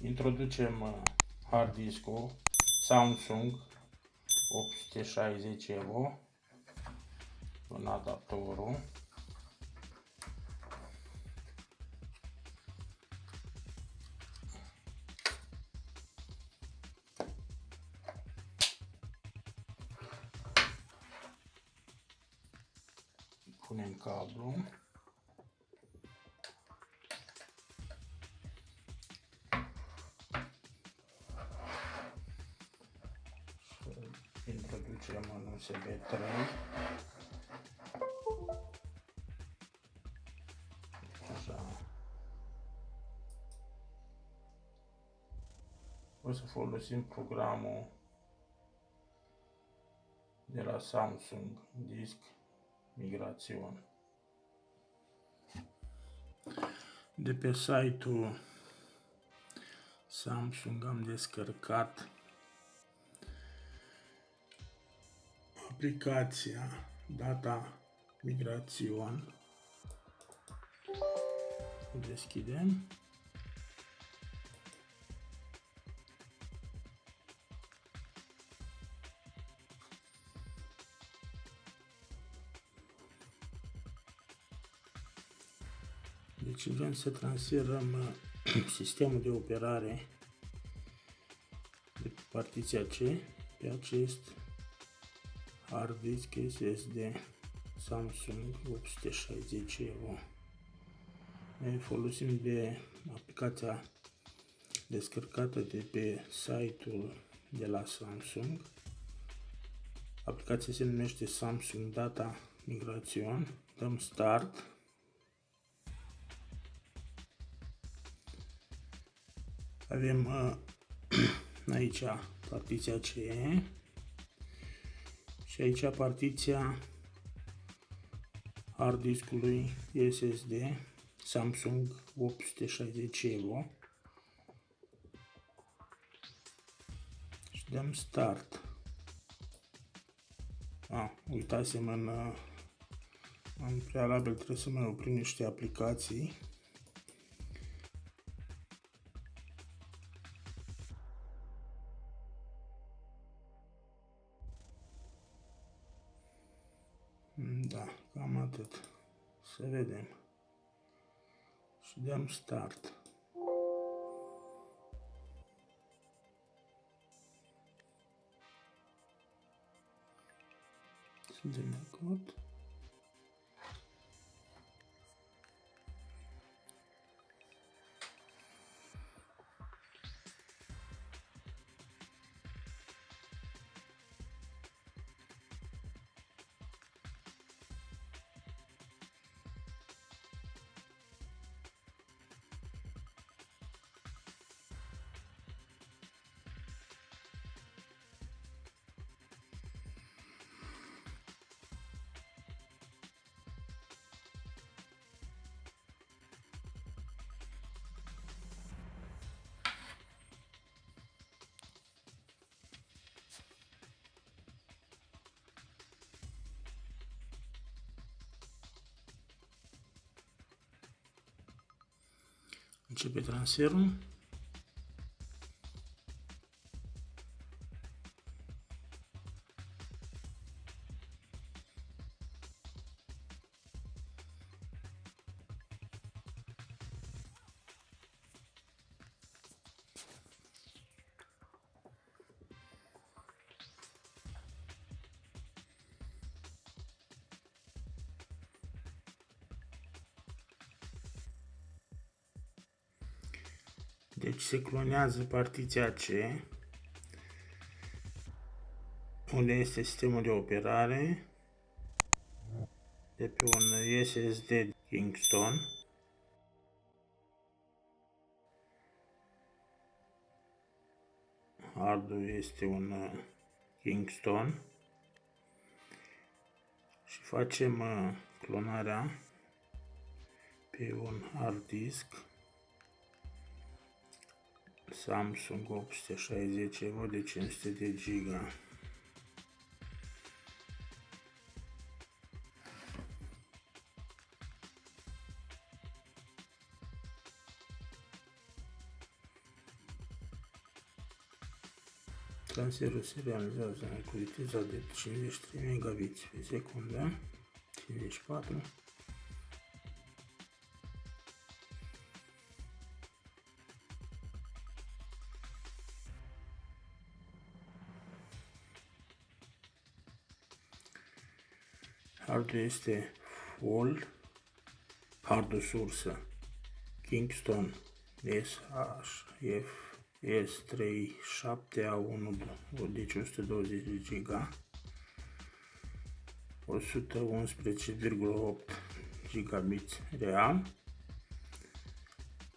Introducem hard disk-ul Samsung 860 Evo în adaptorul. Punem cablu. Introducem în USB 3. Așa. O să folosim programul de la Samsung Disk Migration. De pe site-ul Samsung am descărcat aplicația Data Migration. O deschidem. Deci vrem să transferăm sistemul de operare de pe partiția C pe acest hard disk SSD Samsung 860 Evo. Noi folosim de aplicația descărcată de pe site-ul de la Samsung. Aplicația se numește Samsung Data Migration. Dăm Start. Avem aici partiția CE și aici partiția hard diskului SSD Samsung 860 Evo și dăm Start. Uitasem în prealabil, trebuie să mai oprim niște aplicații. Da, cam atât. Să vedem. Și dăm Start. Să dăm acord. Începe transferul. Deci se clonează partiția C, unde este sistemul de operare, de pe un SSD Kingston. Hardul este un Kingston și facem clonarea pe un hard disk Samsung 860 Evo de 500 de giga. Transferul se realizează cu viteza de 53 megabits pe secundă, 54. Hardul este full, hardul sursă Kingston SHF S37A1, deci 120 de giga, 111,8 gigabit real,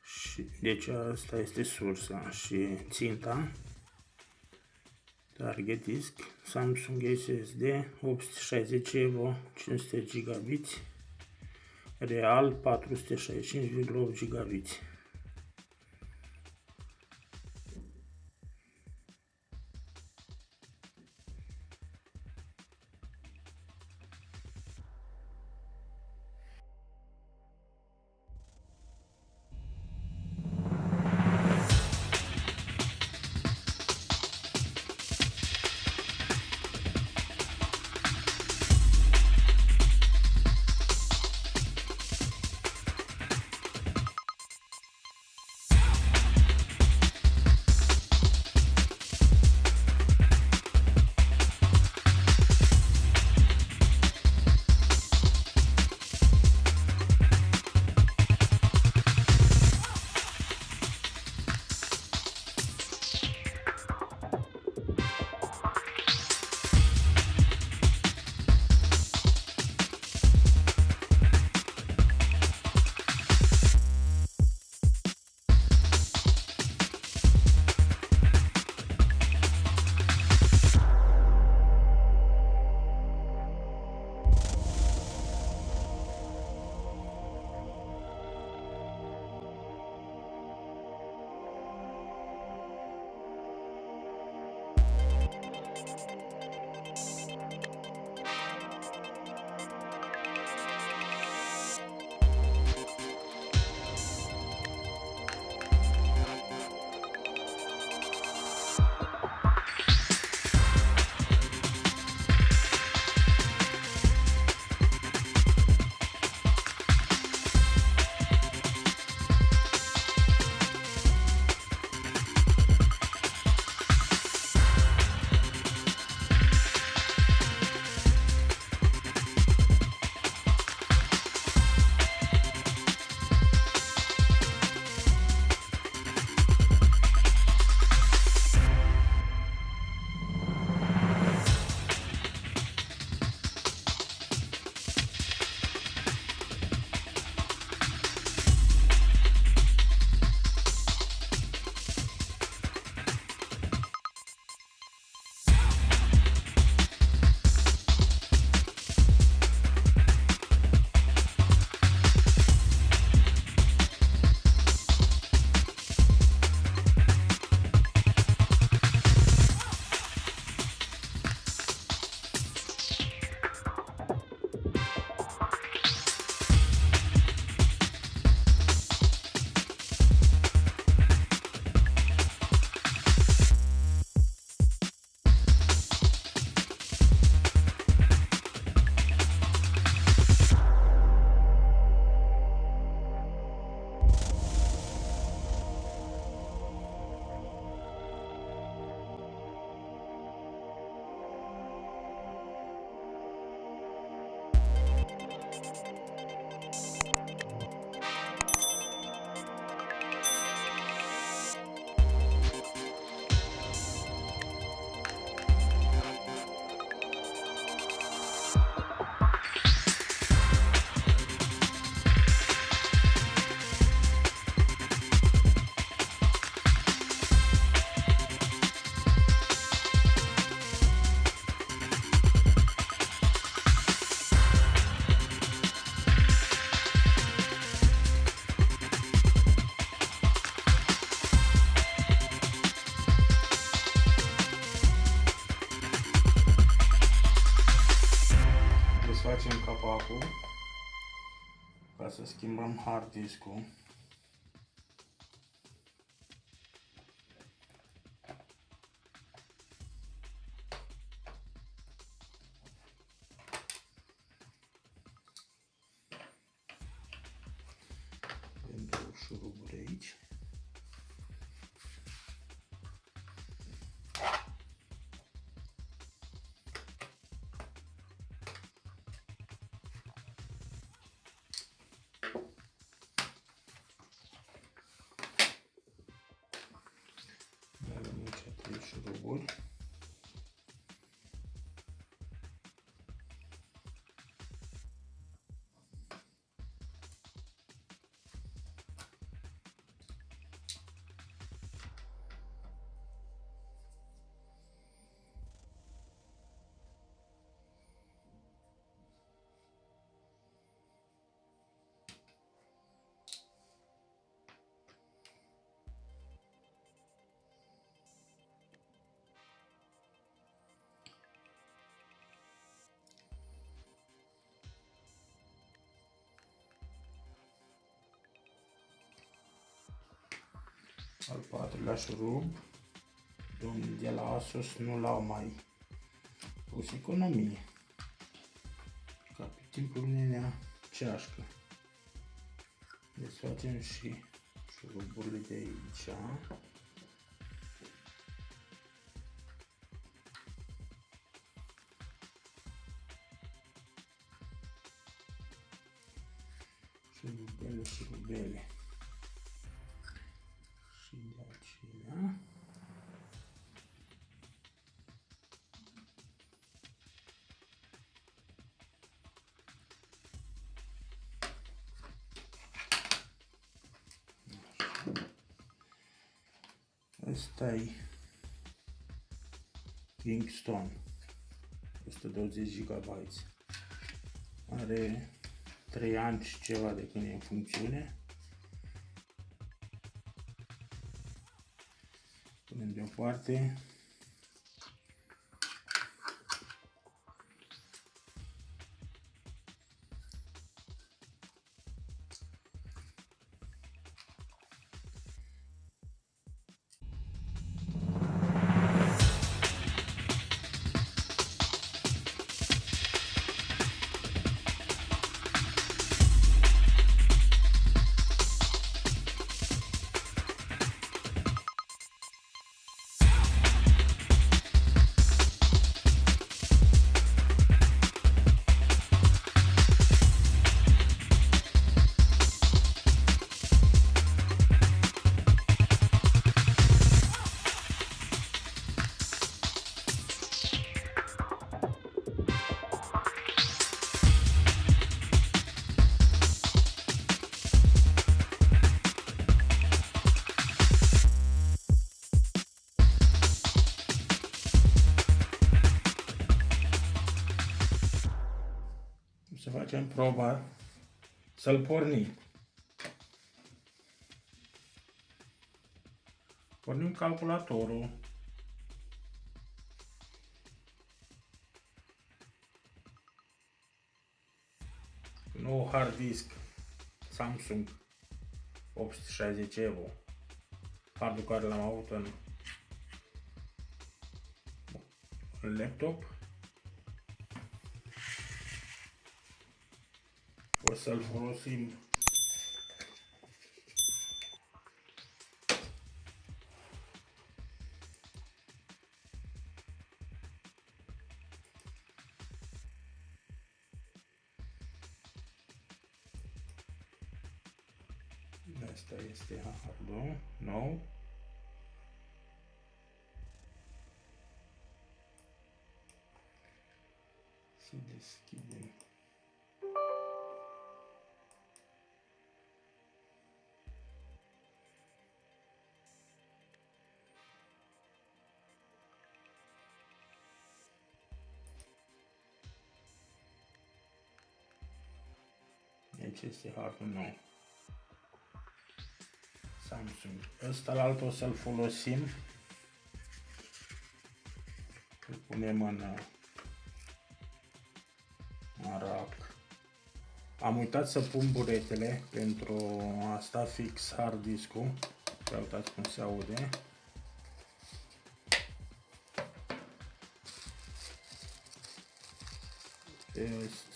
și deci asta este sursa și ținta. Target disk Samsung SSD 860 EVO 500 GB, real 465,8 GB. Desfacem capacul ca să schimbăm hard disk-ul. Al patrulea șurub. Domnii de la Asos nu l-au mai pus economie. Ca pe timpul nenea ceașcă. Desfacem și șuruburile de aici. Șurubele. Și de acelea. Asta-i Kingston, 120 GB. Are 3 ani și ceva de când e în funcțiune. Punem deoparte. Să facem proba, să-l pornim. Pornim calculatorul. Nou hard disk Samsung 860 Evo. Hardul care l-am avut în laptop. O să-l folosim asta este hardul nou. Să deschidem. Aici este hardul nou. Samsung. Ăsta la altul o să-l folosim. Îl punem în rack. Am uitat să pun buretele pentru a sta fix hard disk-ul. Uitați cum se aude.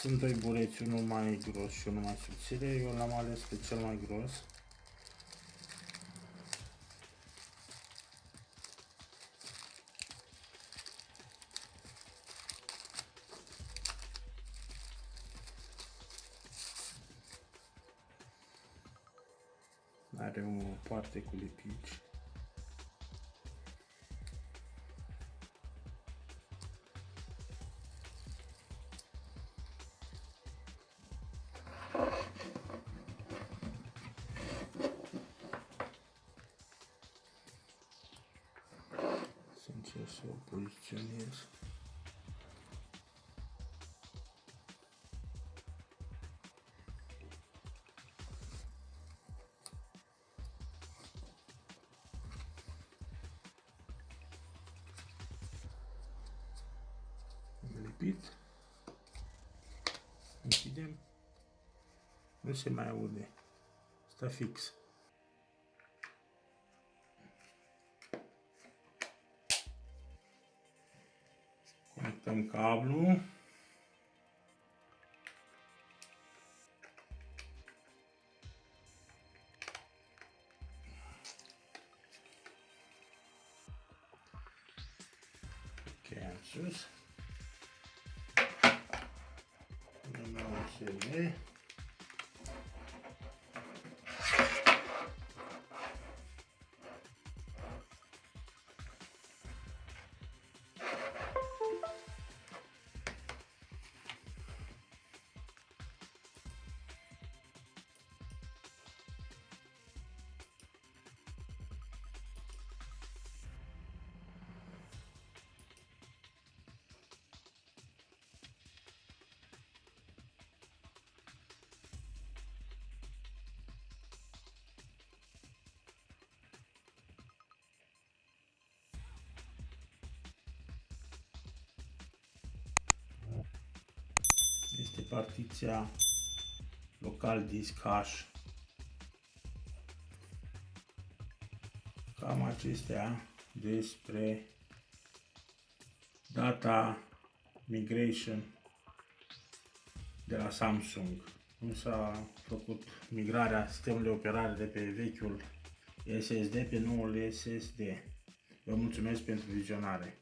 Sunt doi bureți, unul mai gros și unul mai subțire. Eu l-am ales pe cel mai gros. Are o parte cu lipici. Să încerc să o poziționez. Lipit. Închidem. Nu se mai aude. Stă fix. Conectăm cablul. Cheia în sus. Punem la USB. Este partiția local disk H. Cam acestea despre data migration de la Samsung. Cum s-a făcut migrarea sistemului de operare de pe vechiul SSD pe noul SSD. Vă mulțumesc pentru vizionare.